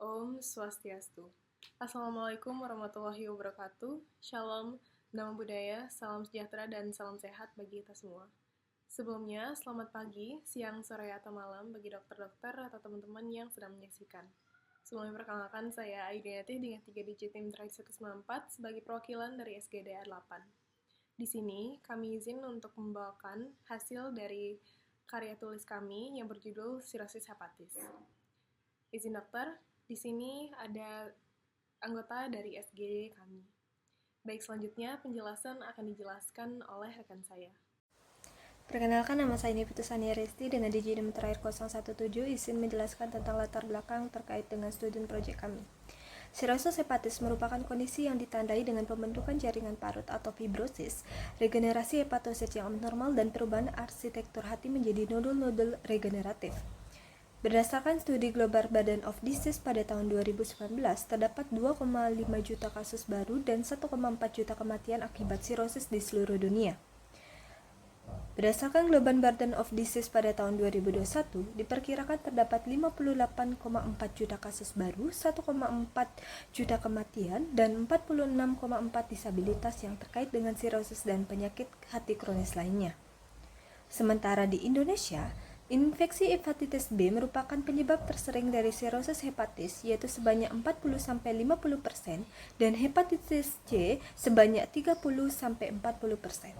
Om Swastiastu. Assalamualaikum warahmatullahi wabarakatuh. Shalom, nama budaya, salam sejahtera, dan salam sehat bagi kita semua. Sebelumnya, selamat pagi, siang, sore, atau malam bagi dokter-dokter atau teman-teman yang sedang menyaksikan. Sebelumnya perkenalkan, saya Aidiati dengan 3 digit tim terakhir 194 sebagai perwakilan dari SGDR 8. Di sini, kami izin untuk membawakan hasil dari karya tulis kami yang berjudul Sirosis Hepatis. Izin dokter, di sini ada anggota dari SGD kami. Baik, selanjutnya penjelasan akan dijelaskan oleh rekan saya. Perkenalkan, nama saya Niputusania Resti dengan DigiDem terakhir 017, izin menjelaskan tentang latar belakang terkait dengan student project kami. Sirosis hepatis merupakan kondisi yang ditandai dengan pembentukan jaringan parut atau fibrosis, regenerasi hepatosit yang abnormal, dan perubahan arsitektur hati menjadi nodul-nodul regeneratif. Berdasarkan studi Global Burden of Disease pada tahun 2019, terdapat 2,5 juta kasus baru dan 1,4 juta kematian akibat sirosis di seluruh dunia. Berdasarkan Global Burden of Disease pada tahun 2021, diperkirakan terdapat 58,4 juta kasus baru, 1,4 juta kematian, dan 46,4 disabilitas yang terkait dengan sirosis dan penyakit hati kronis lainnya. Sementara di Indonesia, infeksi hepatitis B merupakan penyebab tersering dari sirosis hepatis, yaitu sebanyak 40-50%, dan hepatitis C sebanyak 30-40%.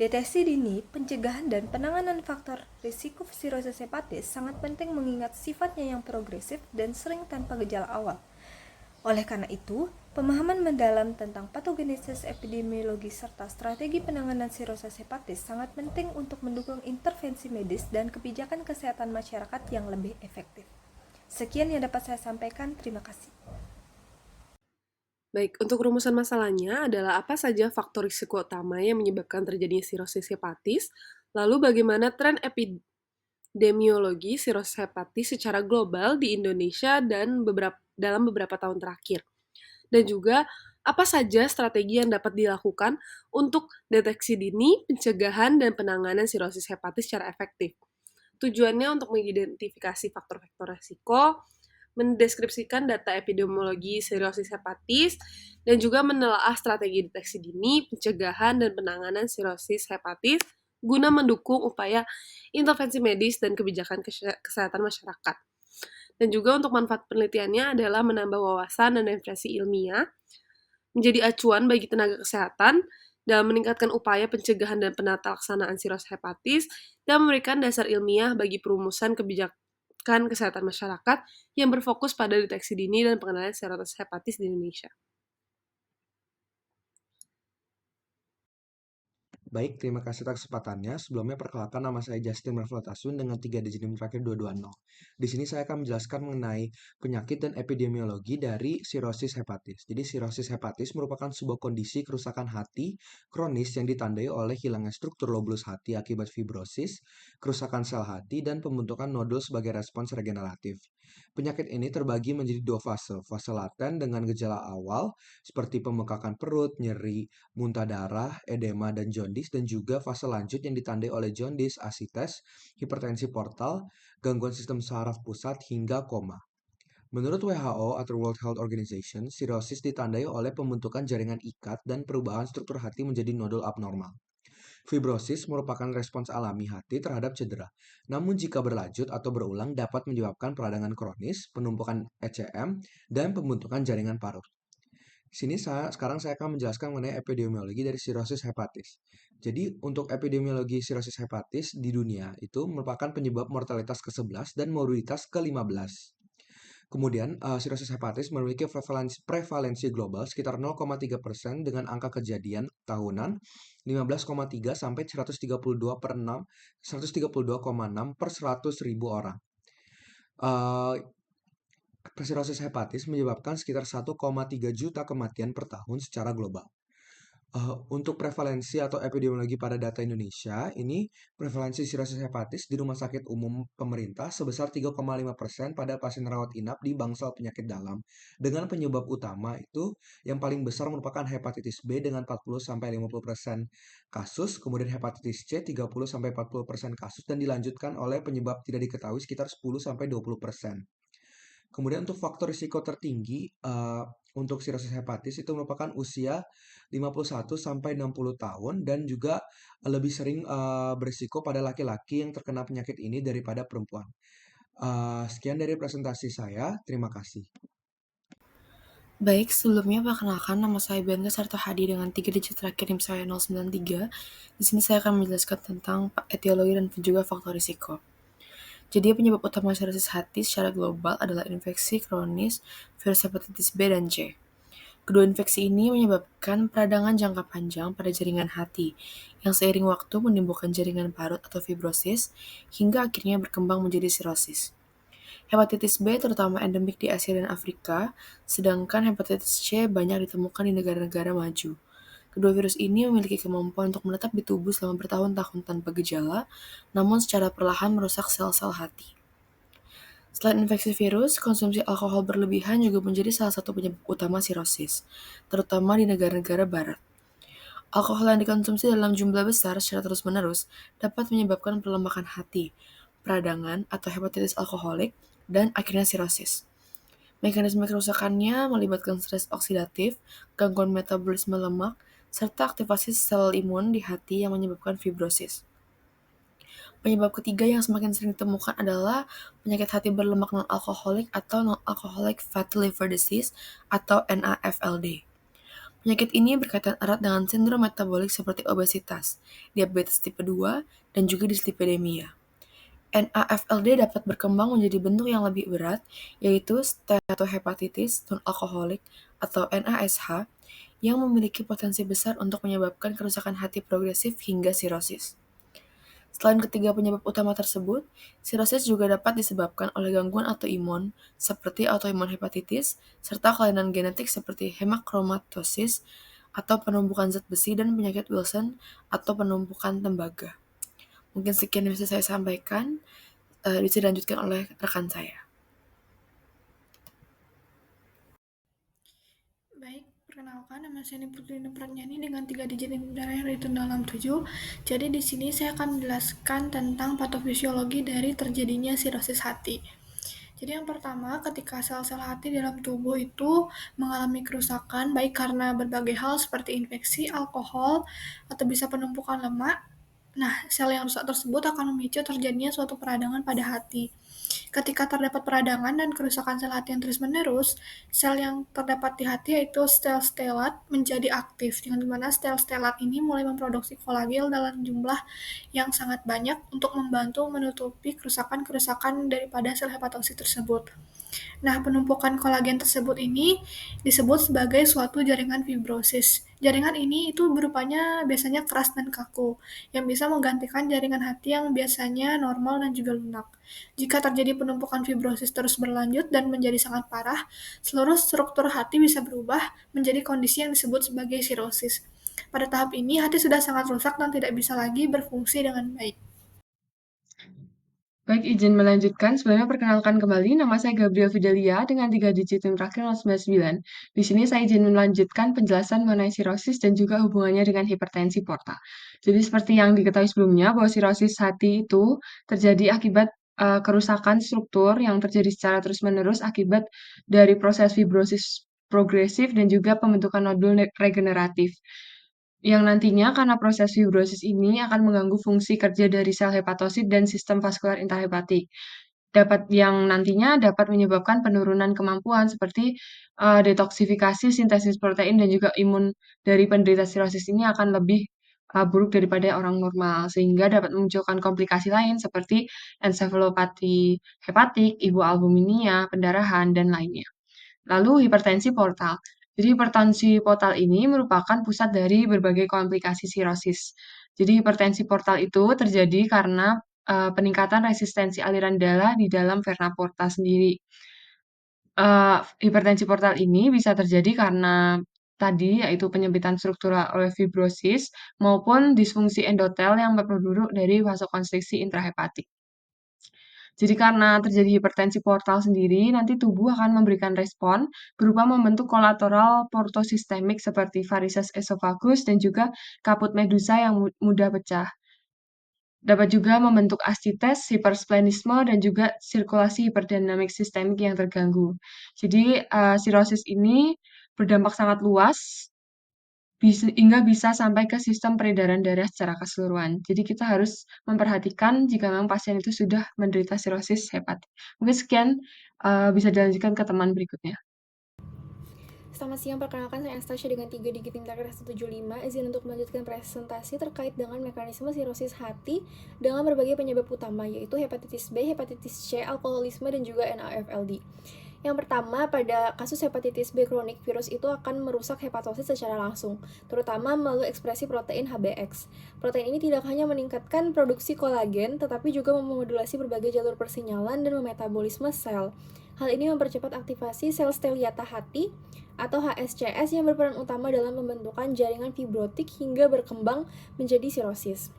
Deteksi dini, pencegahan, dan penanganan faktor risiko sirosis hepatis sangat penting mengingat sifatnya yang progresif dan sering tanpa gejala awal. Oleh karena itu, pemahaman mendalam tentang patogenesis epidemiologi serta strategi penanganan sirosis hepatis sangat penting untuk mendukung intervensi medis dan kebijakan kesehatan masyarakat yang lebih efektif. Sekian yang dapat saya sampaikan, terima kasih. Baik, untuk rumusan masalahnya adalah apa saja faktor risiko utama yang menyebabkan terjadinya sirosis hepatis, lalu bagaimana tren epidemiologi sirosis hepatis secara global di Indonesia dan dalam beberapa tahun terakhir. Dan juga apa saja strategi yang dapat dilakukan untuk deteksi dini, pencegahan, dan penanganan sirosis hepatis secara efektif. Tujuannya untuk mengidentifikasi faktor-faktor risiko, mendeskripsikan data epidemiologi sirosis hepatis, dan juga menelaah strategi deteksi dini, pencegahan, dan penanganan sirosis hepatis guna mendukung upaya intervensi medis dan kebijakan kesehatan masyarakat. Dan juga untuk manfaat penelitiannya adalah menambah wawasan dan referensi ilmiah, menjadi acuan bagi tenaga kesehatan dalam meningkatkan upaya pencegahan dan penata laksanaan sirosis hepatis, dan memberikan dasar ilmiah bagi perumusan kebijakan kesehatan masyarakat yang berfokus pada deteksi dini dan pengenalan sirosis hepatis di Indonesia. Baik, terima kasih atas kesempatannya. Sebelumnya perkenalkan, nama saya Justin Marvelatasun dengan 3 digit NIM terakhir 220. Di sini saya akan menjelaskan mengenai penyakit dan epidemiologi dari sirosis hepatis. Jadi sirosis hepatis merupakan sebuah kondisi kerusakan hati kronis yang ditandai oleh hilangnya struktur lobulus hati akibat fibrosis, kerusakan sel hati, dan pembentukan nodul sebagai respons regeneratif. Penyakit ini terbagi menjadi dua fase. Fase laten dengan gejala awal seperti pembengkakan perut, nyeri, muntah darah, edema, dan jaundice, dan juga fase lanjut yang ditandai oleh jaundice, asites, hipertensi portal, gangguan sistem saraf pusat, hingga koma. Menurut WHO atau World Health Organization, sirosis ditandai oleh pembentukan jaringan ikat dan perubahan struktur hati menjadi nodul abnormal. Fibrosis merupakan respons alami hati terhadap cedera. Namun jika berlanjut atau berulang dapat menyebabkan peradangan kronis, penumpukan ECM, dan pembentukan jaringan parut. Sekarang saya akan menjelaskan mengenai epidemiologi dari sirosis hepatis. Jadi, untuk epidemiologi sirosis hepatis di dunia itu merupakan penyebab mortalitas ke-11 dan morbiditas ke-15. Kemudian, sirosis hepatis memiliki prevalensi global sekitar 0,3% dengan angka kejadian tahunan 15,3 sampai 132,6 per 100.000 orang. Sirosis hepatis menyebabkan sekitar 1,3 juta kematian per tahun secara global. Untuk prevalensi atau epidemiologi pada data Indonesia, ini prevalensi sirosis hepatis di rumah sakit umum pemerintah sebesar 3,5% pada pasien rawat inap di bangsal penyakit dalam. Dengan penyebab utama itu yang paling besar merupakan hepatitis B dengan 40-50% kasus, kemudian hepatitis C 30-40% kasus, dan dilanjutkan oleh penyebab tidak diketahui sekitar 10-20%. Kemudian untuk faktor risiko tertinggi untuk sirosis hepatis itu merupakan usia 51 sampai 60 tahun dan juga lebih sering berisiko pada laki-laki yang terkena penyakit ini daripada perempuan. Sekian dari presentasi saya. Terima kasih. Baik, sebelumnya perkenalkan nama saya Bianca Sarto Hadi dengan 3 digit terakhir NIM saya 093. Di sini saya akan menjelaskan tentang etiologi dan juga faktor risiko. Jadi penyebab utama sirosis hati secara global adalah infeksi kronis virus hepatitis B dan C. Kedua infeksi ini menyebabkan peradangan jangka panjang pada jaringan hati, yang seiring waktu menimbulkan jaringan parut atau fibrosis, hingga akhirnya berkembang menjadi sirosis. Hepatitis B terutama endemik di Asia dan Afrika, sedangkan hepatitis C banyak ditemukan di negara-negara maju. Kedua virus ini memiliki kemampuan untuk menetap di tubuh selama bertahun-tahun tanpa gejala, namun secara perlahan merusak sel-sel hati. Selain infeksi virus, konsumsi alkohol berlebihan juga menjadi salah satu penyebab utama sirosis, terutama di negara-negara barat. Alkohol yang dikonsumsi dalam jumlah besar secara terus-menerus dapat menyebabkan perlembakan hati, peradangan atau hepatitis alkoholik, dan akhirnya sirosis. Mekanisme kerusakannya melibatkan stres oksidatif, gangguan metabolisme lemak, serta aktivasi sel imun di hati yang menyebabkan fibrosis. Penyebab ketiga yang semakin sering ditemukan adalah penyakit hati berlemak non-alkoholik atau non-alcoholic fatty liver disease atau NAFLD. Penyakit ini berkaitan erat dengan sindrom metabolik seperti obesitas, diabetes tipe 2, dan juga dislipidemia. NAFLD dapat berkembang menjadi bentuk yang lebih berat, yaitu steatohepatitis non-alkoholik atau NASH, yang memiliki potensi besar untuk menyebabkan kerusakan hati progresif hingga sirosis. Selain ketiga penyebab utama tersebut, sirosis juga dapat disebabkan oleh gangguan autoimun seperti autoimun hepatitis, serta kelainan genetik seperti hemakromatosis atau penumpukan zat besi dan penyakit Wilson atau penumpukan tembaga. Mungkin sekian yang bisa saya sampaikan, bisa dilanjutkan oleh rekan saya. Baik, perkenalkan nama saya Putri Pratnyani dengan 3 digit NIM yang itu dalam 7. Jadi di sini saya akan menjelaskan tentang patofisiologi dari terjadinya sirosis hati. Jadi yang pertama, ketika sel-sel hati dalam tubuh itu mengalami kerusakan baik karena berbagai hal seperti infeksi, alkohol, atau bisa penumpukan lemak. Nah, sel yang rusak tersebut akan memicu terjadinya suatu peradangan pada hati. Ketika terdapat peradangan dan kerusakan sel hati yang terus-menerus, sel yang terdapat di hati yaitu sel stelat menjadi aktif, dengan dimana sel stelat ini mulai memproduksi kolagen dalam jumlah yang sangat banyak untuk membantu menutupi kerusakan-kerusakan daripada sel hepatosit tersebut. Nah, penumpukan kolagen tersebut ini disebut sebagai suatu jaringan fibrosis. Jaringan ini itu berupanya biasanya keras dan kaku, yang bisa menggantikan jaringan hati yang biasanya normal dan juga lunak. Jika terjadi penumpukan fibrosis terus berlanjut dan menjadi sangat parah, seluruh struktur hati bisa berubah menjadi kondisi yang disebut sebagai sirosis. Pada tahap ini, hati sudah sangat rusak dan tidak bisa lagi berfungsi dengan baik. Baik, izin melanjutkan. Sebelumnya perkenalkan kembali, nama saya Gabriel Fidelia dengan 3 digit yang terakhir 099. Di sini saya izin melanjutkan penjelasan mengenai sirosis dan juga hubungannya dengan hipertensi portal. Jadi seperti yang diketahui sebelumnya, bahwa sirosis hati itu terjadi akibat kerusakan struktur yang terjadi secara terus-menerus akibat dari proses fibrosis progresif dan juga pembentukan nodul regeneratif yang nantinya karena proses fibrosis ini akan mengganggu fungsi kerja dari sel hepatosit dan sistem vaskular intrahepatik. Yang nantinya dapat menyebabkan penurunan kemampuan seperti detoksifikasi, sintesis protein, dan juga imun dari penderita sirosis ini akan lebih buruk daripada orang normal, sehingga dapat memunculkan komplikasi lain seperti ensefalopati hepatik, iboalbuminia, pendarahan, dan lainnya. Lalu hipertensi portal. Jadi hipertensi portal ini merupakan pusat dari berbagai komplikasi sirosis. Jadi hipertensi portal itu terjadi karena peningkatan resistensi aliran darah di dalam vena porta sendiri. Hipertensi portal ini bisa terjadi karena tadi yaitu penyempitan struktural oleh fibrosis maupun disfungsi endotel yang berproduk dari vasokonstriksi intrahepatik. Jadi karena terjadi hipertensi portal sendiri, nanti tubuh akan memberikan respon berupa membentuk kolateral portosistemik seperti varises esophagus dan juga kaput medusa yang mudah pecah. Dapat juga membentuk ascites, hipersplenisme, dan juga sirkulasi hiperdinamik sistemik yang terganggu. Jadi, sirosis ini berdampak sangat luas, hingga bisa sampai ke sistem peredaran darah secara keseluruhan. Jadi kita harus memperhatikan jika memang pasien itu sudah menderita sirosis hepatit. Mungkin sekian, bisa dilanjutkan ke teman berikutnya. Selamat siang, perkenalkan saya Anastasia dengan 3 digit tim terakhir 175. Izin untuk melanjutkan presentasi terkait dengan mekanisme sirosis hati dengan berbagai penyebab utama, yaitu hepatitis B, hepatitis C, alkoholisme, dan juga NAFLD. Yang pertama, pada kasus hepatitis B kronik, virus itu akan merusak hepatosit secara langsung, terutama melalui ekspresi protein HBX. Protein ini tidak hanya meningkatkan produksi kolagen, tetapi juga memodulasi berbagai jalur persinyalan dan memetabolisme sel. Hal ini mempercepat aktivasi sel steliata hati atau HSCS yang berperan utama dalam pembentukan jaringan fibrotik hingga berkembang menjadi sirosis.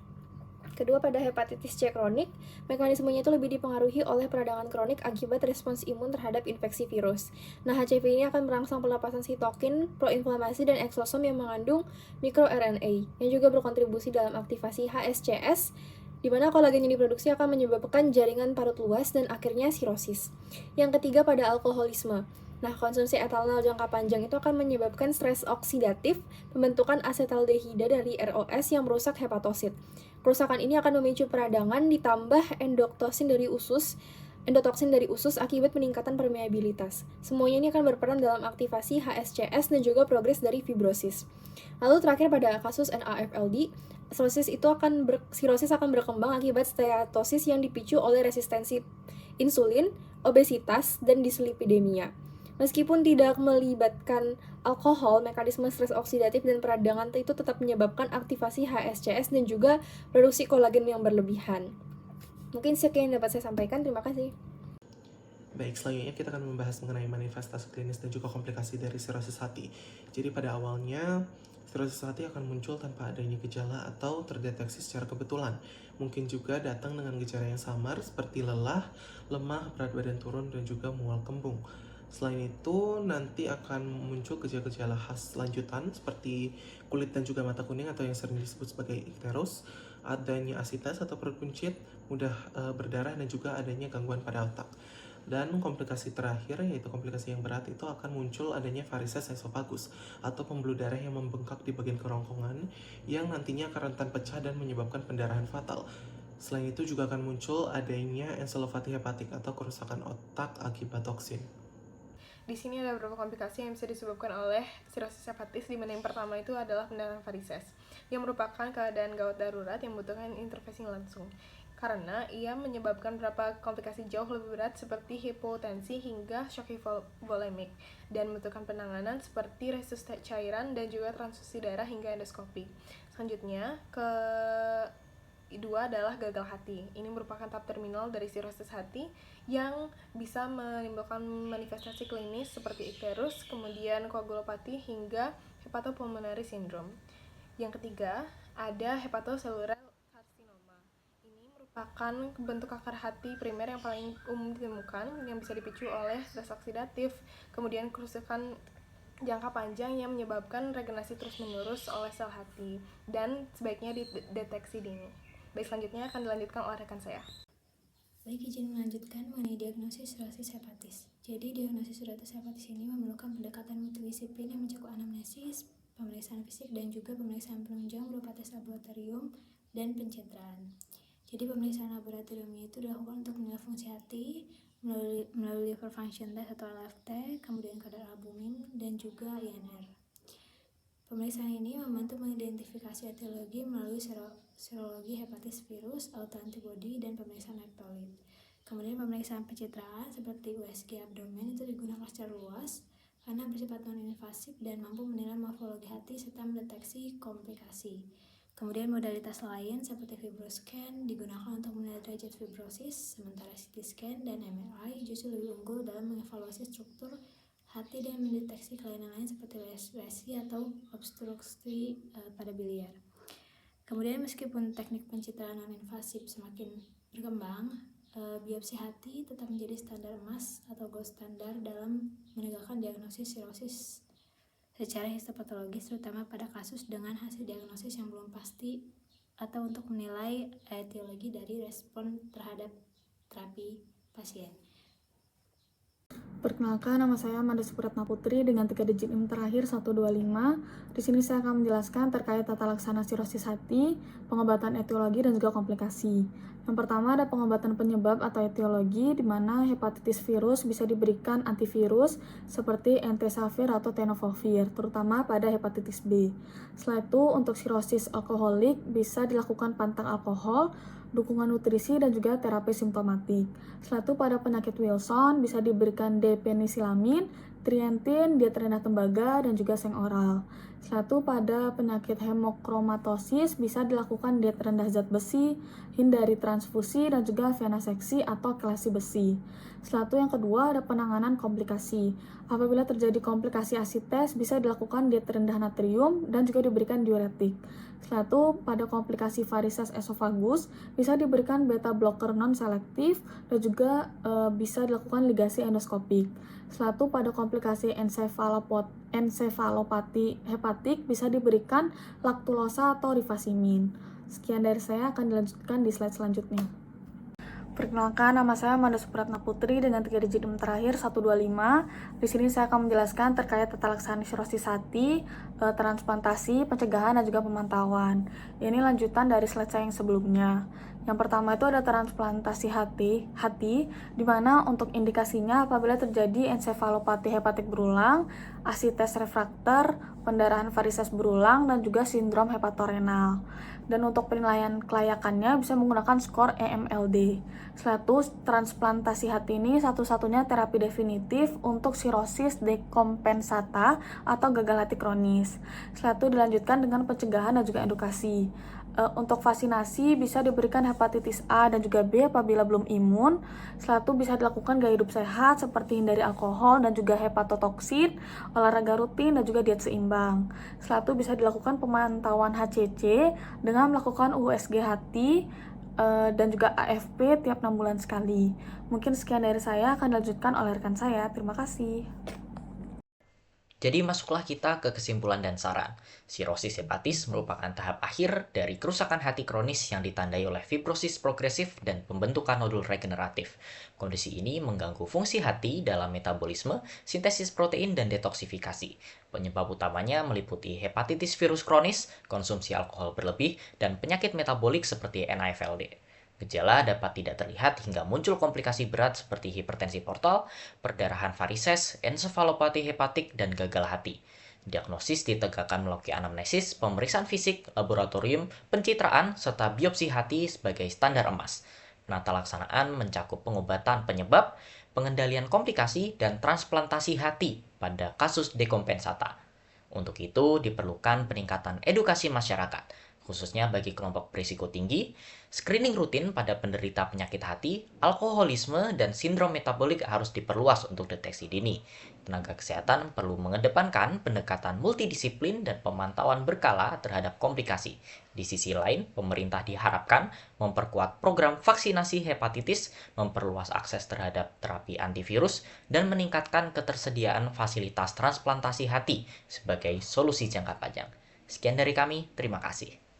Kedua, pada hepatitis C kronik, mekanismenya itu lebih dipengaruhi oleh peradangan kronik akibat respons imun terhadap infeksi virus. Nah, HCV ini akan merangsang pelepasan sitokin, proinflamasi, dan eksosom yang mengandung mikroRNA, yang juga berkontribusi dalam aktivasi HSCS, di mana kolagen yang diproduksi akan menyebabkan jaringan parut luas dan akhirnya sirosis. Yang ketiga, pada alkoholisme. Nah, konsumsi etanol jangka panjang itu akan menyebabkan stres oksidatif, pembentukan asetaldehida dari ROS yang merusak hepatosit. Kerusakan ini akan memicu peradangan ditambah endotoksin dari usus akibat peningkatan permeabilitas. Semuanya ini akan berperan dalam aktivasi HSCS dan juga progres dari fibrosis. Lalu terakhir, pada kasus NAFLD, sirosis akan berkembang akibat steatosis yang dipicu oleh resistensi insulin, obesitas, dan dislipidemia. Meskipun tidak melibatkan alkohol, mekanisme stres oksidatif dan peradangan itu tetap menyebabkan aktivasi HSCS dan juga produksi kolagen yang berlebihan. Mungkin sekian yang dapat saya sampaikan. Terima kasih. Baik, selanjutnya kita akan membahas mengenai manifestasi klinis dan juga komplikasi dari sirosis hati. Jadi pada awalnya, sirosis hati akan muncul tanpa adanya gejala atau terdeteksi secara kebetulan. Mungkin juga datang dengan gejala yang samar seperti lelah, lemah, berat badan turun, dan juga mual kembung. Selain itu, nanti akan muncul gejala-gejala khas lanjutan seperti kulit dan juga mata kuning atau yang sering disebut sebagai ikterus, adanya asitas atau perut buncit, mudah berdarah, dan juga adanya gangguan pada otak. Dan komplikasi terakhir, yaitu komplikasi yang berat, itu akan muncul adanya varises esofagus atau pembuluh darah yang membengkak di bagian kerongkongan yang nantinya akan rentan pecah dan menyebabkan pendarahan fatal. Selain itu juga akan muncul adanya encephalopati hepatik atau kerusakan otak akibat toksin. Di sini ada beberapa komplikasi yang bisa disebabkan oleh sirosis hepatis, di mana yang pertama itu adalah pendarahan varises, yang merupakan keadaan gawat darurat yang membutuhkan intervensi langsung, karena ia menyebabkan beberapa komplikasi jauh lebih berat seperti hipotensi hingga shock hipovolemik, dan membutuhkan penanganan seperti resusitasi cairan dan juga transfusi darah hingga endoskopi. Selanjutnya, kedua adalah gagal hati. Ini merupakan tahap terminal dari sirosis hati yang bisa menimbulkan manifestasi klinis seperti ikterus, kemudian koagulopati hingga hepatopulmonary syndrome. Yang ketiga, ada hepatocellular carcinoma. Ini merupakan bentuk kanker hati primer yang paling umum ditemukan, yang bisa dipicu oleh stres oksidatif, kemudian kerusakan jangka panjang yang menyebabkan regenerasi terus-menerus oleh sel hati, dan sebaiknya dideteksi dini. Baik, selanjutnya akan dilanjutkan oleh rekan saya. Baik, izin melanjutkan mengenai diagnosis sirosis hepatis. Jadi, diagnosis sirosis hepatis ini memerlukan pendekatan multidisiplin yang mencakup anamnesis, pemeriksaan fisik, dan juga pemeriksaan penunjang berupa tes laboratorium dan pencitraan. Jadi, pemeriksaan laboratoriumnya itu dilakukan untuk menilai fungsi hati melalui liver function test atau LFT, kemudian kadar albumin, dan juga INR. Pemeriksaan ini membantu mengidentifikasi etiologi melalui serologi hepatis virus, autoantibody, dan pemeriksaan elektrolit. Kemudian pemeriksaan pencitraan seperti USG abdomen itu digunakan secara luas karena bersifat non-invasif dan mampu menilai morfologi hati serta mendeteksi komplikasi. Kemudian modalitas lain seperti fibroscan digunakan untuk menilai derajat fibrosis, sementara CT scan dan MRI justru lebih unggul dalam mengevaluasi struktur hati dan mendeteksi kelainan lain seperti lesi atau obstruksi pada biliar. Kemudian meskipun teknik pencitraan non-invasif semakin berkembang, biopsi hati tetap menjadi standar emas atau gold standar dalam menegakkan diagnosis sirosis secara histopatologis, terutama pada kasus dengan hasil diagnosis yang belum pasti atau untuk menilai etiologi dari respon terhadap terapi pasien. Perkenalkan, nama saya Amanda Supriyatna Putri dengan 3 digit NIM terakhir 125. Di sini saya akan menjelaskan terkait tata laksana sirosis hati, pengobatan etiologi, dan juga komplikasi. Yang pertama ada pengobatan penyebab atau etiologi, di mana hepatitis virus bisa diberikan antivirus seperti entecavir atau tenofovir, terutama pada hepatitis B. Setelah itu, untuk sirosis alkoholik bisa dilakukan pantang alkohol, dukungan nutrisi, dan juga terapi simptomatik. Setelah itu pada penyakit Wilson bisa diberikan D-penisilamin, trientin, diet rendah tembaga, dan juga seng oral. Setelah itu pada penyakit hemokromatosis bisa dilakukan diet rendah zat besi, hindari transfusi, dan juga venaseksi atau kelasi besi. Setelah itu yang kedua ada penanganan komplikasi. Apabila terjadi komplikasi asites bisa dilakukan diet rendah natrium dan juga diberikan diuretik. Setelah itu pada komplikasi varises esofagus bisa diberikan beta blocker non selektif dan juga bisa dilakukan ligasi endoskopik. Setelah itu pada komplikasi ensefalopati hepatik bisa diberikan laktulosa atau rifasimin. Sekian dari saya, akan dilanjutkan di slide selanjutnya. Perkenalkan, nama saya Amanda Supriyatna Putri dengan 3 digit NIM terakhir 125. Di sini saya akan menjelaskan terkait tata laksana sirosis hati, transplantasi, pencegahan, dan juga pemantauan. Ini lanjutan dari slide saya yang sebelumnya. Yang pertama itu ada transplantasi hati, di mana untuk indikasinya apabila terjadi ensefalopati hepatik berulang, asites refrakter, pendarahan varises berulang, dan juga sindrom hepatorenal. Dan untuk penilaian kelayakannya bisa menggunakan skor EMLD. Setelah itu, transplantasi hati ini satu-satunya terapi definitif untuk sirosis dekompensata atau gagal hati kronis. Setelah itu dilanjutkan dengan pencegahan dan juga edukasi. Untuk vaksinasi bisa diberikan hepatitis A dan juga B apabila belum imun. Setelah itu bisa dilakukan gaya hidup sehat seperti hindari alkohol dan juga hepatotoksin, olahraga rutin, dan juga diet seimbang. Setelah itu bisa dilakukan pemantauan HCC dengan melakukan USG hati dan juga AFP tiap 6 bulan sekali. Mungkin sekian dari saya, akan dilanjutkan oleh rekan saya. Terima kasih. Jadi masuklah kita ke kesimpulan dan saran. Sirosis hepatis merupakan tahap akhir dari kerusakan hati kronis yang ditandai oleh fibrosis progresif dan pembentukan nodul regeneratif. Kondisi ini mengganggu fungsi hati dalam metabolisme, sintesis protein, dan detoksifikasi. Penyebab utamanya meliputi hepatitis virus kronis, konsumsi alkohol berlebih, dan penyakit metabolik seperti NAFLD. Gejala dapat tidak terlihat hingga muncul komplikasi berat seperti hipertensi portal, perdarahan varises, ensefalopati hepatik, dan gagal hati. Diagnosis ditegakkan melalui anamnesis, pemeriksaan fisik, laboratorium, pencitraan, serta biopsi hati sebagai standar emas. Penata laksanaan mencakup pengobatan penyebab, pengendalian komplikasi, dan transplantasi hati pada kasus dekompensata. Untuk itu diperlukan peningkatan edukasi masyarakat, khususnya bagi kelompok berisiko tinggi, screening rutin pada penderita penyakit hati, alkoholisme, dan sindrom metabolik harus diperluas untuk deteksi dini. Tenaga kesehatan perlu mengedepankan pendekatan multidisiplin dan pemantauan berkala terhadap komplikasi. Di sisi lain, pemerintah diharapkan memperkuat program vaksinasi hepatitis, memperluas akses terhadap terapi antivirus, dan meningkatkan ketersediaan fasilitas transplantasi hati sebagai solusi jangka panjang. Sekian dari kami, terima kasih.